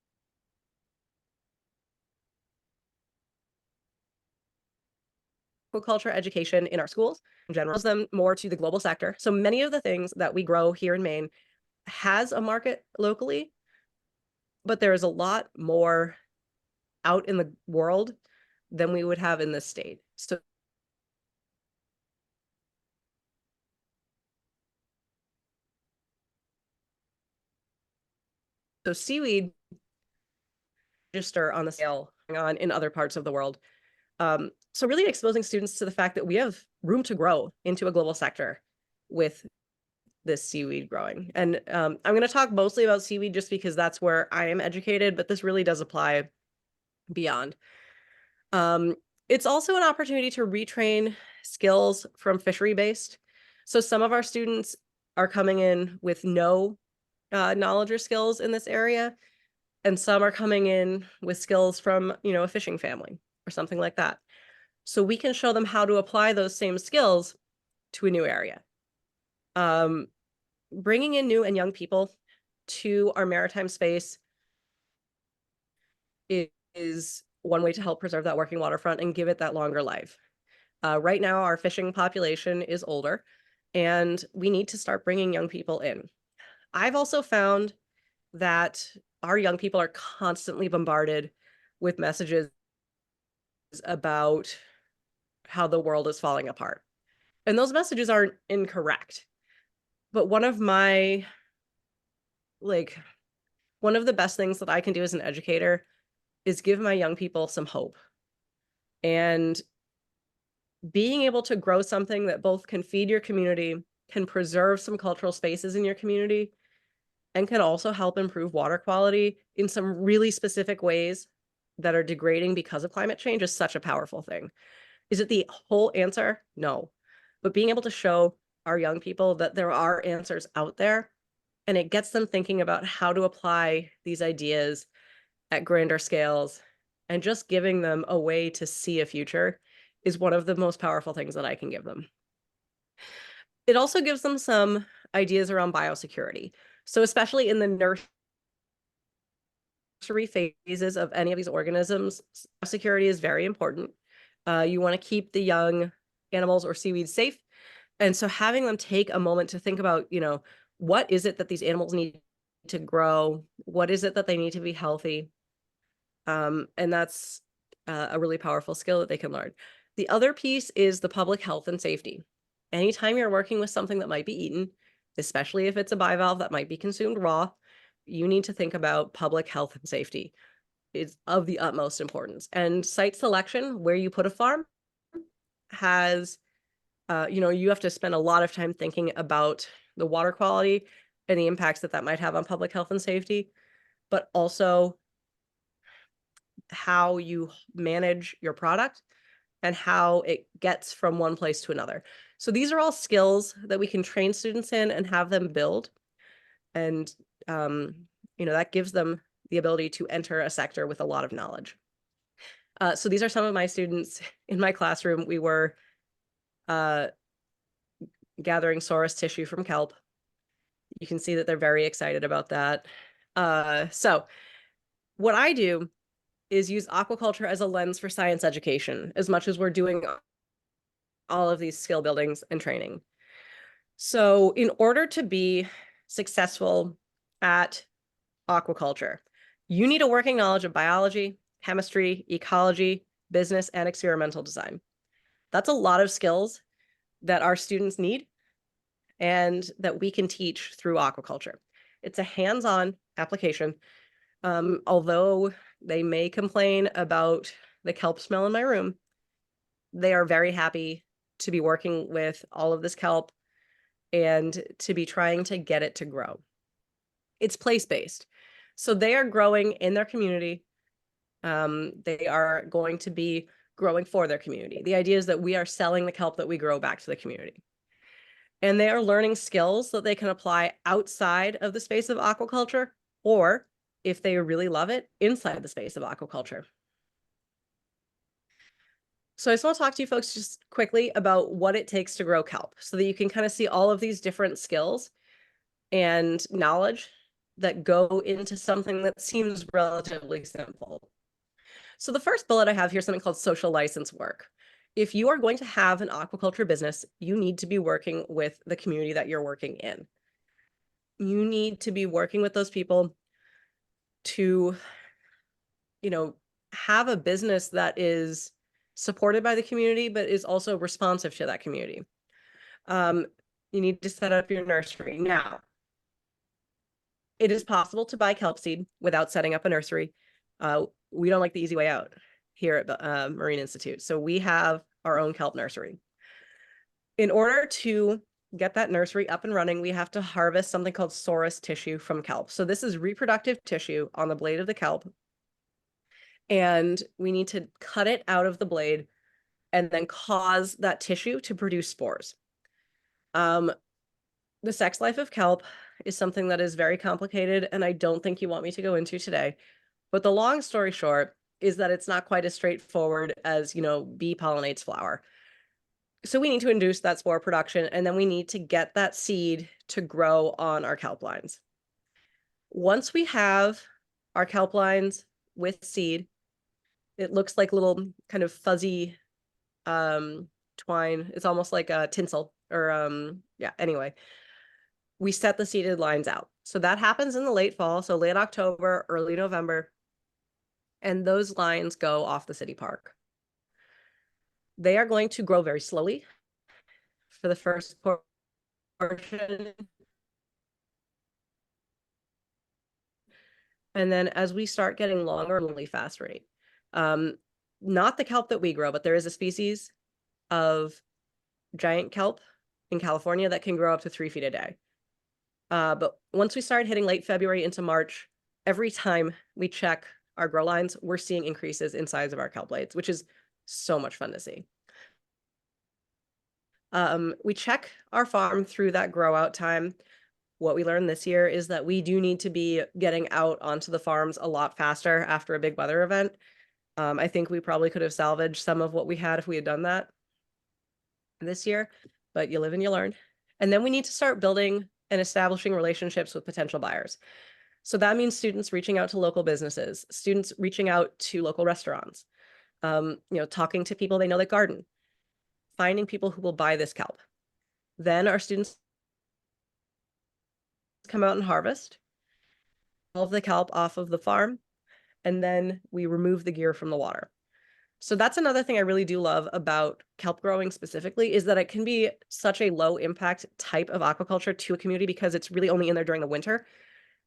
education in our schools in general them more to the global sector. So many of the things that we grow here in Maine has a market locally, but there is a lot more out in the world than we would have in this state. So seaweed register on the scale on in other parts of the world. So really exposing students to the fact that we have room to grow into a global sector with this seaweed growing. And I'm going to talk mostly about seaweed just because that's where I am educated, but this really does apply beyond. It's also an opportunity to retrain skills from fishery-based. So some of our students are coming in with no knowledge or skills in this area, and some are coming in with skills from, a fishing family or something like that. So we can show them how to apply those same skills to a new area. Bringing in new and young people to our maritime space is one way to help preserve that working waterfront and give it that longer life. Right now, our fishing population is older, and we need to start bringing young people in. I've also found that our young people are constantly bombarded with messages about how the world is falling apart. And those messages aren't incorrect. But one of the best things that I can do as an educator is give my young people some hope. And being able to grow something that both can feed your community, can preserve some cultural spaces in your community, and can also help improve water quality in some really specific ways that are degrading because of climate change is such a powerful thing. Is it the whole answer? No. But being able to show our young people that there are answers out there, and it gets them thinking about how to apply these ideas at grander scales, and just giving them a way to see a future is one of the most powerful things that I can give them. It also gives them some ideas around biosecurity. So especially in the nursery phases of any of these organisms, security is very important. You want to keep the young animals or seaweed safe. And so having them take a moment to think about, what is it that these animals need to grow? What is it that they need to be healthy? And that's a really powerful skill that they can learn. The other piece is the public health and safety. Anytime you're working with something that might be eaten, especially if it's a bivalve that might be consumed raw, you need to think about public health and safety. It's of the utmost importance. And site selection, where you put a farm, has, you have to spend a lot of time thinking about the water quality and the impacts that might have on public health and safety, but also how you manage your product and how it gets from one place to another. So these are all skills that we can train students in and have them build. And, that gives them the ability to enter a sector with a lot of knowledge. So these are some of my students in my classroom. We were gathering sorus tissue from kelp. You can see that they're very excited about that. So what I do is use aquaculture as a lens for science education, as much as we're doing all of these skill buildings and training. So in order to be successful at aquaculture, you need a working knowledge of biology, chemistry, ecology, business, and experimental design. That's a lot of skills that our students need and that we can teach through aquaculture. It's a hands-on application. Although they may complain about the kelp smell in my room, they are very happy to be working with all of this kelp and to be trying to get it to grow. It's place-based. So they are growing in their community. They are going to be growing for their community. The idea is that we are selling the kelp that we grow back to the community. And they are learning skills that they can apply outside of the space of aquaculture, or if they really love it, inside the space of aquaculture. So I just want to talk to you folks just quickly about what it takes to grow kelp so that you can kind of see all of these different skills and knowledge that go into something that seems relatively simple. So the first bullet I have here is something called social license work. If you are going to have an aquaculture business, you need to be working with the community that you're working in. You need to be working with those people to, have a business that is supported by the community, but is also responsive to that community. You need to set up your nursery. Now, it is possible to buy kelp seed without setting up a nursery. We don't like the easy way out here at the Marine Institute. So we have our own kelp nursery. In order to get that nursery up and running, we have to harvest something called sorus tissue from kelp. So this is reproductive tissue on the blade of the kelp. And we need to cut it out of the blade and then cause that tissue to produce spores. The sex life of kelp is something that is very complicated, and I don't think you want me to go into today. But the long story short is that it's not quite as straightforward as, bee pollinates flower. So we need to induce that spore production, and then we need to get that seed to grow on our kelp lines. Once we have our kelp lines with seed, it looks like little kind of fuzzy twine. It's almost like a tinsel or anyway. We set the seeded lines out. So that happens in the late fall, so late October, early November. And those lines go off the city park. They are going to grow very slowly for the first portion. And then as we start getting longer, at a really fast rate. Not the kelp that we grow, but there is a species of giant kelp in California that can grow up to 3 feet a day. But once we start hitting late February into March, every time we check our grow lines, we're seeing increases in size of our kelp blades, which is so much fun to see. We check our farm through that grow out time. What we learned this year is that we do need to be getting out onto the farms a lot faster after a big weather event. I think we probably could have salvaged some of what we had if we had done that this year, but you live and you learn. And then we need to start building and establishing relationships with potential buyers. So that means students reaching out to local businesses, students reaching out to local restaurants, talking to people they know that garden, finding people who will buy this kelp. Then our students come out and harvest all of the kelp off of the farm, and then we remove the gear from the water. So that's another thing I really do love about kelp growing specifically, is that it can be such a low impact type of aquaculture to a community because it's really only in there during the winter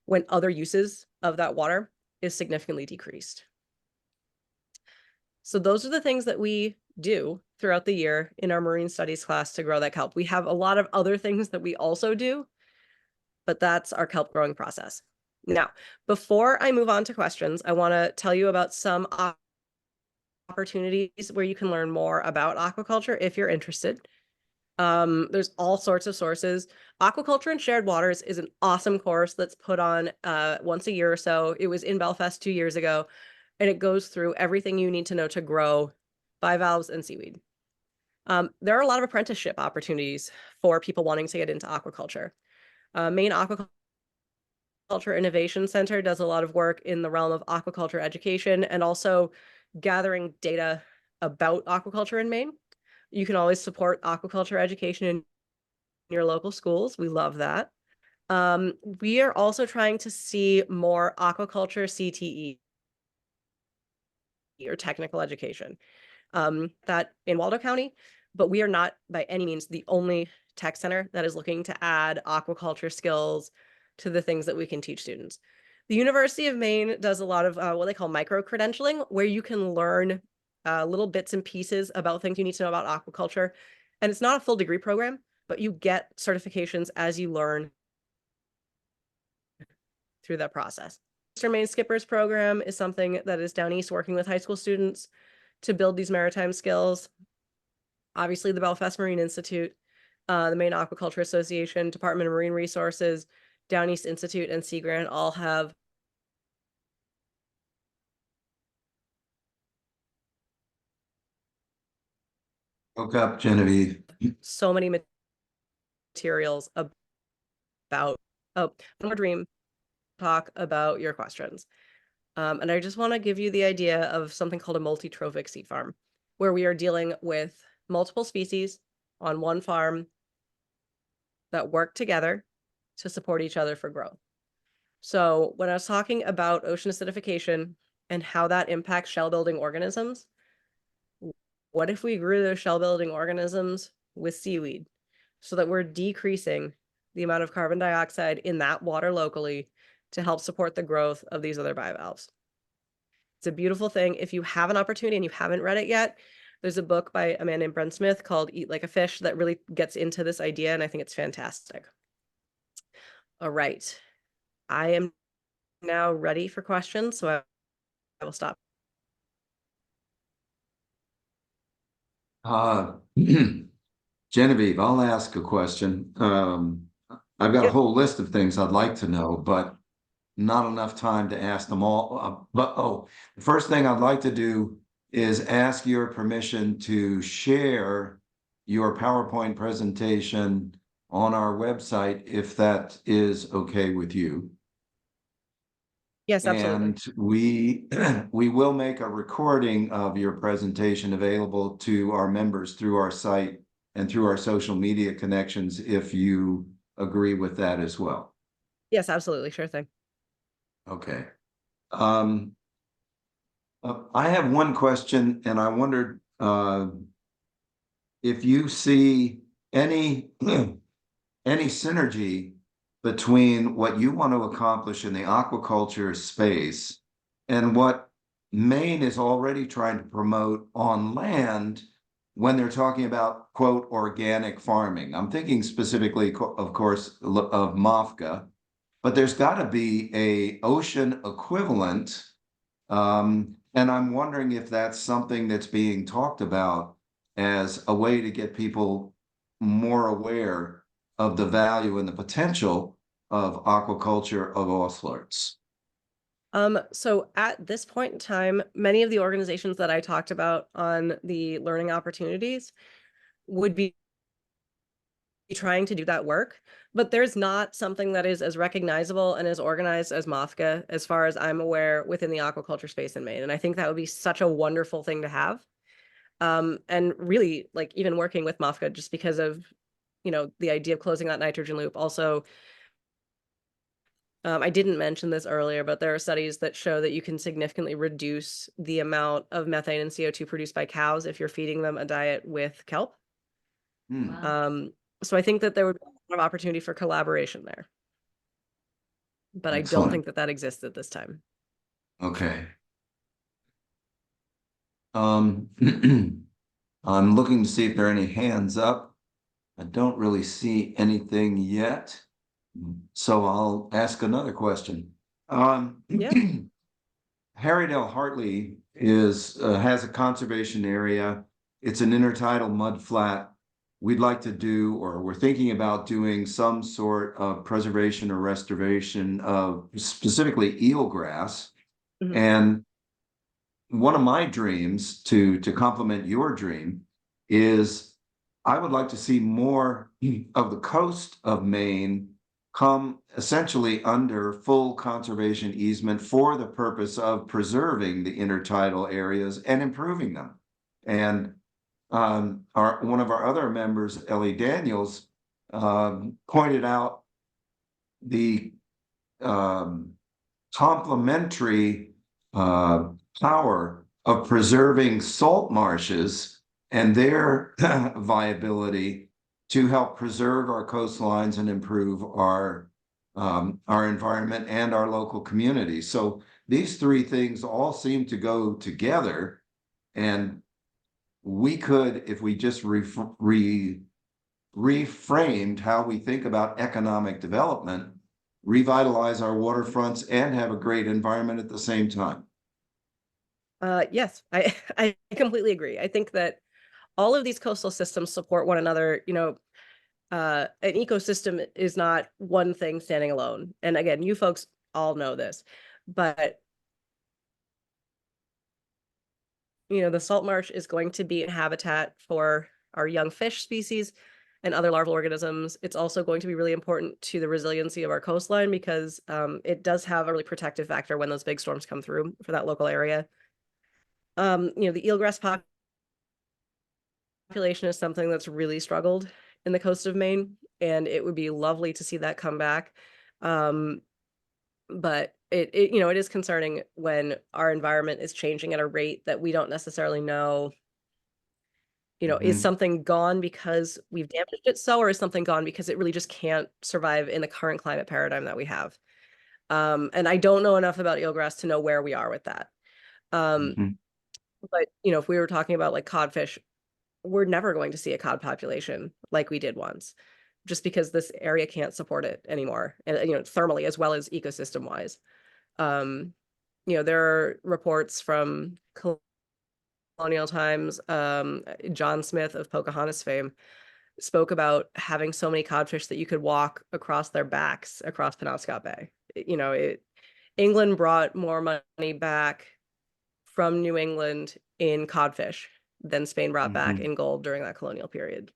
when other uses of that water is significantly decreased. So those are the things that we do throughout the year in our marine studies class to grow that kelp. We have a lot of other things that we also do, but that's our kelp growing process. Now, before I move on to questions, I want to tell you about some opportunities where you can learn more about aquaculture if you're interested. There's all sorts of sources. Aquaculture and Shared Waters is an awesome course that's put on once a year or so. It was in Belfast 2 years ago, and it goes through everything you need to know to grow bivalves and seaweed. There are a lot of apprenticeship opportunities for people wanting to get into aquaculture. Maine Aquaculture Innovation Center does a lot of work in the realm of aquaculture education and also gathering data about aquaculture in Maine. You can always support aquaculture education in your local schools. We love that. We are also trying to see more aquaculture CTE or technical education that in Waldo County, but we are not by any means the only tech center that is looking to add aquaculture skills to the things that we can teach students. The University of Maine does a lot of what they call micro-credentialing, where you can learn little bits and pieces about things you need to know about aquaculture. And it's not a full degree program, but you get certifications as you learn through that process. Eastern Maine Skippers program is something that is down east working with high school students to build these maritime skills. Obviously, the Belfast Marine Institute, the Maine Aquaculture Association, Department of Marine Resources, Down East Institute, and Sea Grant all have Woke up, Genevieve. so many materials about, one more dream, talk about your questions. And I just want to give you the idea of something called a multi-trophic seed farm, where we are dealing with multiple species on one farm that work together to support each other for growth. So when I was talking about ocean acidification and how that impacts shell building organisms. What if we grew those shell building organisms with seaweed so that we're decreasing the amount of carbon dioxide in that water locally to help support the growth of these other bivalves? It's a beautiful thing. If you have an opportunity and you haven't read it yet, there's a book by a man named Brent Smith called Eat Like a Fish that really gets into this idea, and I think it's fantastic. All right. I am now ready for questions, so I will stop. Genevieve, I'll ask a question. I've got a Yep. whole list of things I'd like to know, but not enough time to ask them all. The first thing I'd like to do is ask your permission to share your PowerPoint presentation on our website, if that is okay with you. Yes, absolutely. And we we will make a recording of your presentation available to our members through our site and through our social media connections, if you agree with that as well. Yes, absolutely. Sure thing. Okay. I have one question, and I wondered if you see any any synergy between what you want to accomplish in the aquaculture space and what Maine is already trying to promote on land when they're talking about, quote, organic farming. I'm thinking specifically, of course, of MAFCA, but there's got to be a ocean equivalent. And I'm wondering if that's something that's being talked about as a way to get people more aware of the value and the potential of aquaculture of all sorts. So at this point in time, many of the organizations that I talked about on the learning opportunities would be trying to do that work, but there's not something that is as recognizable and as organized as MOFGA, as far as I'm aware, within the aquaculture space in Maine. And I think that would be such a wonderful thing to have. And really, like, even working with MOFGA, just because of, the idea of closing that nitrogen loop. Also, I didn't mention this earlier, but there are studies that show that you can significantly reduce the amount of methane and CO2 produced by cows if you're feeding them a diet with kelp. Hmm. So I think that there would be a lot of opportunity for collaboration there, but I don't Excellent. think that that exists at this time. Okay. Um, I'm looking to see if there are any hands up. I don't really see anything yet. So I'll ask another question. Yeah. Harrydale Hartley has a conservation area. It's an intertidal mud flat. We'd like to do, or we're thinking about doing, some sort of preservation or restoration of specifically eelgrass. Mhm. And one of my dreams, to complement your dream, is I would like to see more of the coast of Maine come essentially under full conservation easement for the purpose of preserving the intertidal areas and improving them. And one of our other members, Ellie Daniels, pointed out the complementary power of preserving salt marshes and their viability to help preserve our coastlines and improve our environment and our local communities. So these three things all seem to go together, and we could, if we just reframed how we think about economic development, revitalize our waterfronts and have a great environment at the same time. Yes, I completely agree. I think that all of these coastal systems support one another. An ecosystem is not one thing standing alone. And again, you folks all know this, but the salt marsh is going to be a habitat for our young fish species and other larval organisms. It's also going to be really important to the resiliency of our coastline because it does have a really protective factor when those big storms come through for that local area. The eelgrass population is something that's really struggled in the coast of Maine, and it would be lovely to see that come back. But it is concerning when our environment is changing at a rate that we don't necessarily know, is Mhm. something gone because we've damaged it so, or is something gone because it really just can't survive in the current climate paradigm that we have? And I don't know enough about eelgrass to know where we are with that. Um, Mhm. but if we were talking about like codfish, we're never going to see a cod population like we did once, just because this area can't support it anymore, and thermally as well as ecosystem wise. Um, there are reports from colonial times. John Smith of Pocahontas fame spoke about having so many codfish that you could walk across their backs across Penobscot Bay. England brought more money back from New England in codfish than Spain brought back Mhm. in gold during that colonial period.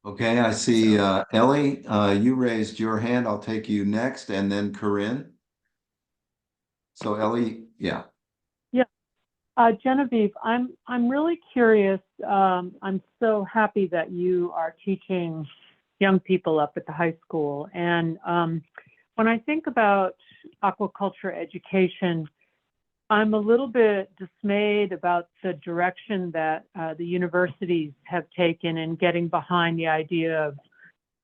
Okay, I see, So, Ellie, you raised your hand. I'll take you next and then Corinne. So Ellie, yeah. Yeah, Genevieve, I'm really curious. I'm so happy that you are teaching young people up at the high school. And when I think about aquaculture education, I'm a little bit dismayed about the direction that the universities have taken in getting behind the idea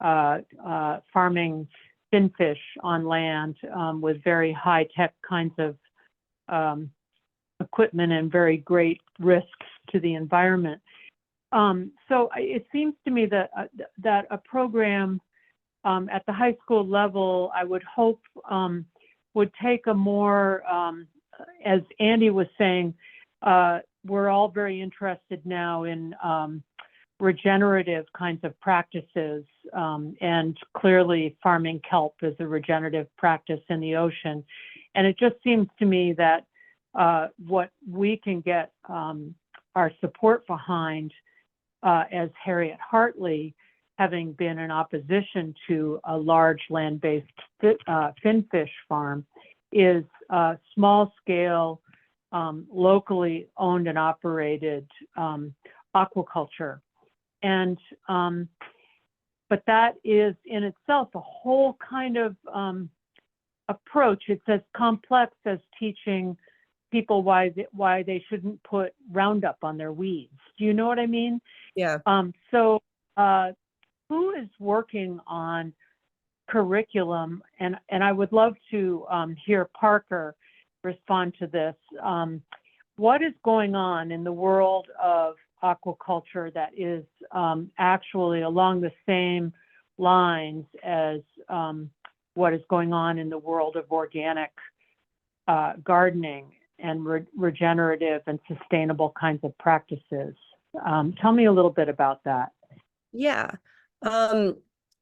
of farming finfish on land with very high-tech kinds of equipment and very great risks to the environment. So it seems to me that that a program at the high school level, I would hope would take a more, as Andy was saying, we're all very interested now in regenerative kinds of practices, and clearly farming kelp is a regenerative practice in the ocean. And it just seems to me that what we can get our support behind, as Harriet Hartley, having been in opposition to a large land-based finfish farm, is small-scale, locally owned and operated aquaculture. And but that is in itself a whole kind of approach. It's as complex as teaching people why they shouldn't put Roundup on their weeds. Do you know what I mean? yeah. So who is working on curriculum? And I would love to hear Parker respond to this. What is going on in the world of aquaculture that is actually along the same lines as what is going on in the world of organic gardening and regenerative and sustainable kinds of practices? Tell me a little bit about that. Yeah. And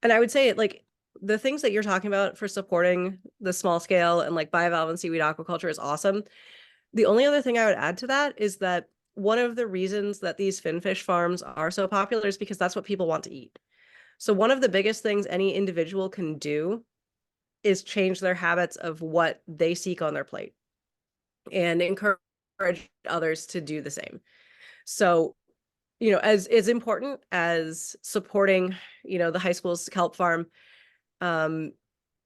I would say like the things that you're talking about for supporting the small scale and like bivalve and seaweed aquaculture is awesome. The only other thing I would add to that is that one of the reasons that these finfish farms are so popular is because that's what people want to eat. So one of the biggest things any individual can do is change their habits of what they seek on their plate and encourage others to do the same. So, as important as supporting, the high school's kelp farm,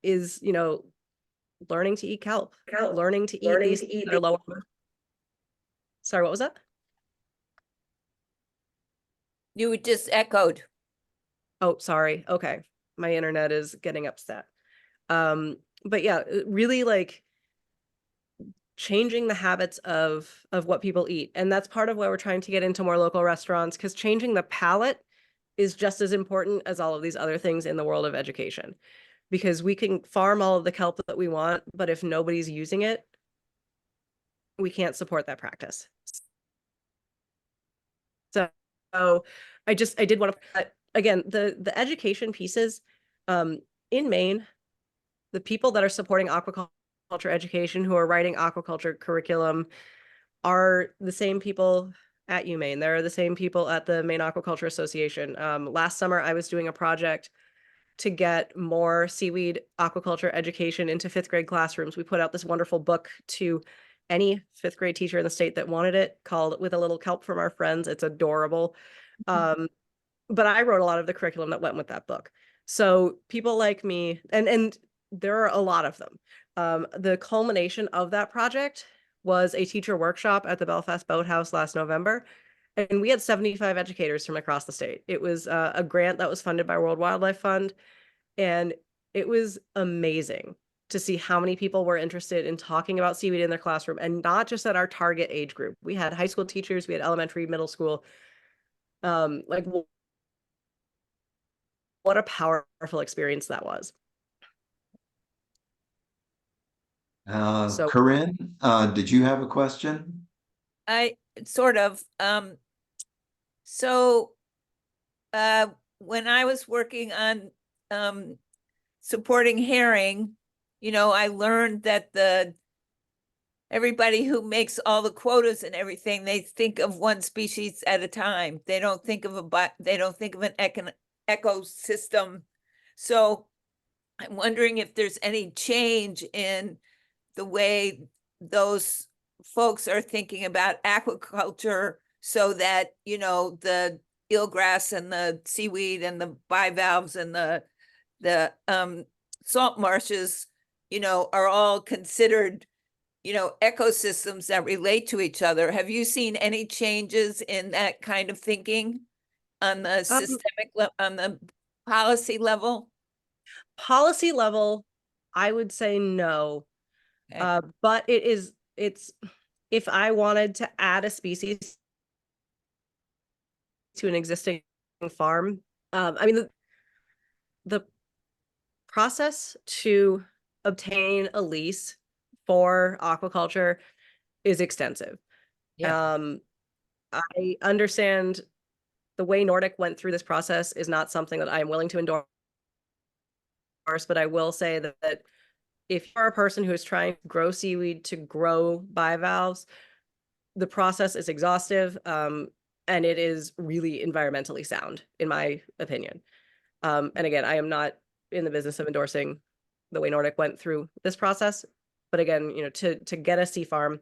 is, learning to eat kelp, learning to eat these that are lower. Sorry, what was that? You just echoed. Oh, sorry. Okay. My internet is getting upset. But yeah, really like changing the habits of what people eat. And that's part of why we're trying to get into more local restaurants, because changing the palate is just as important as all of these other things in the world of education. Because we can farm all of the kelp that we want, but if nobody's using it, we can't support that practice. So I did want to, again, the education pieces, in Maine, the people that are supporting aquaculture education, who are writing aquaculture curriculum, are the same people at UMaine. They're the same people at the Maine Aquaculture Association. Last summer, I was doing a project to get more seaweed aquaculture education into fifth grade classrooms. We put out this wonderful book to any fifth grade teacher in the state that wanted it, called With a Little Kelp from Our Friends. It's adorable. But I wrote a lot of the curriculum that went with that book. So people like me, and there are a lot of them. The culmination of that project was a teacher workshop at the Belfast Boathouse last November, and we had 75 educators from across the state. It was a grant that was funded by World Wildlife Fund, and it was amazing to see how many people were interested in talking about seaweed in their classroom, and not just at our target age group. We had high school teachers, we had elementary, middle school. Like, what a powerful experience that was. So Corinne, did you have a question? I sort of, so when I was working on supporting herring, you know, I learned that everybody who makes all the quotas and everything, they think of one species at a time. They don't think of an ecosystem. So I'm wondering if there's any change in the way those folks are thinking about aquaculture, so that, you know, the eelgrass and the seaweed and the bivalves and the salt marshes, you know, are all considered, you know, ecosystems that relate to each other. Have you seen any changes in that kind of thinking on the systemic on the policy level? Policy level, I would say no. Okay. But it's if I wanted to add a species to an existing farm, I mean, the process to obtain a lease for aquaculture is extensive. Yeah. I understand the way Nordic went through this process is not something that I am willing to endorse, but I will say that if you're a person who is trying to grow seaweed to grow bivalves, the process is exhaustive, and it is really environmentally sound, in my opinion. And again, I am not in the business of endorsing the way Nordic went through this process. But again, you know, to get a sea farm,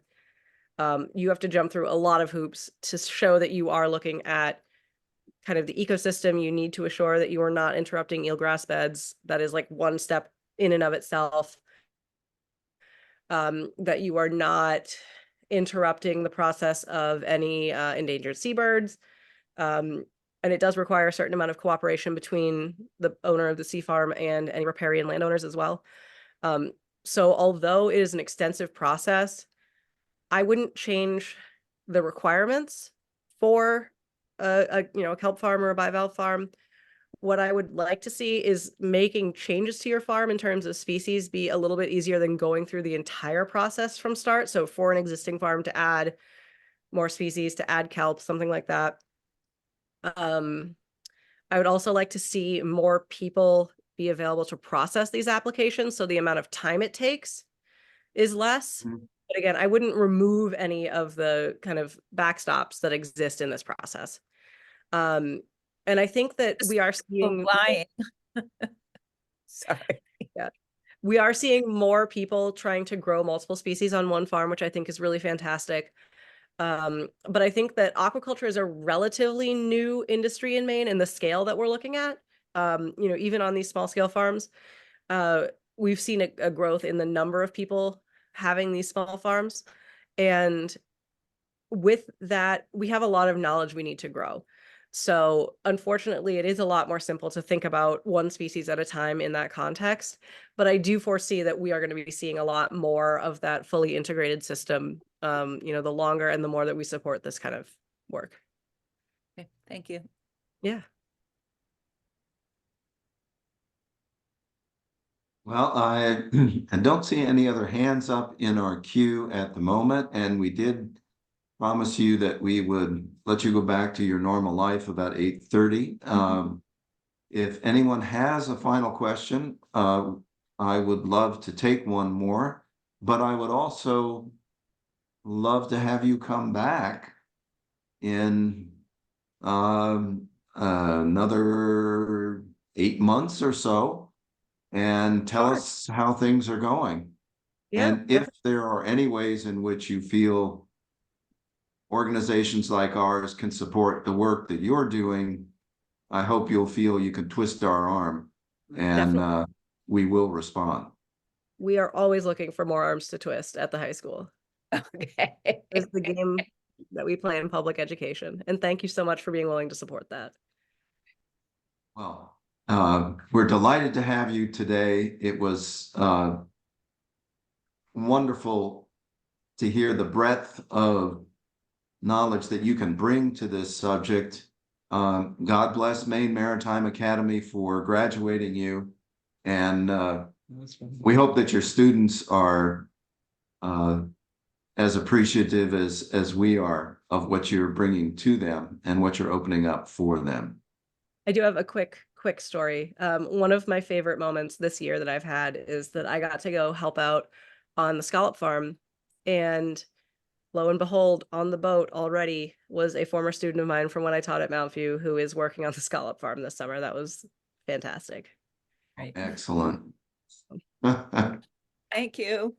you have to jump through a lot of hoops to show that you are looking at kind of the ecosystem. You need to assure that you are not interrupting eelgrass beds. That is like one step in and of itself. That you are not interrupting the process of any endangered seabirds. And it does require a certain amount of cooperation between the owner of the sea farm and any riparian landowners as well. So although it is an extensive process, I wouldn't change the requirements for a kelp farm or a bivalve farm. What I would like to see is making changes to your farm in terms of species be a little bit easier than going through the entire process from start. So for an existing farm to add more species, to add kelp, something like that. I would also like to see more people be available to process these applications, so the amount of time it takes is less. But again, I wouldn't remove any of the kind of backstops that exist in this process. And I think that we are seeing Sorry. Yeah. We are seeing more people trying to grow multiple species on one farm, which I think is really fantastic. But I think that aquaculture is a relatively new industry in Maine, and the scale that we're looking at, you know, even on these small scale farms, we've seen a growth in the number of people having these small farms. And with that, we have a lot of knowledge we need to grow. So unfortunately, it is a lot more simple to think about one species at a time in that context. But I do foresee that we are going to be seeing a lot more of that fully integrated system, you know, the longer and the more that we support this kind of work. Okay, thank you. Yeah. Well, I don't see any other hands up in our queue at the moment, and we did promise you that we would let you go back to your normal life about 8:30. If anyone has a final question, I would love to take one more, but I would also love to have you come back in another 8 months or so and tell Sure. us how things are going. Yeah. And if there are any ways in which you feel organizations like ours can support the work that you're doing, I hope you'll feel you can twist our arm, and Definitely. we will respond. we are always looking for more arms to twist at the high school. Okay. It's the game that we play in public education. And thank you so much for being willing to support that. Well, we're delighted to have you today. It was wonderful to hear the breadth of knowledge that you can bring to this subject. God bless Maine Maritime Academy for graduating you. And we hope that your students are as appreciative as we are of what you're bringing to them and what you're opening up for them. I do have a quick story. One of my favorite moments this year that I've had is that I got to go help out on the scallop farm, and lo and behold, on the boat already was a former student of mine from when I taught at Mount View who is working on the scallop farm this summer. That was fantastic. Right. Excellent. All Thank you.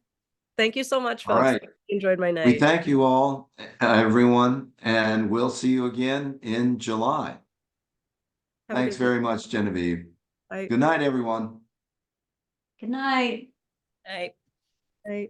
Thank you so much, folks. right. Enjoyed my We night. thank you all, everyone, and we'll see you again in July. Have a Thanks good very much, Genevieve. Bye. Good night, everyone. Good night. Night. Bye.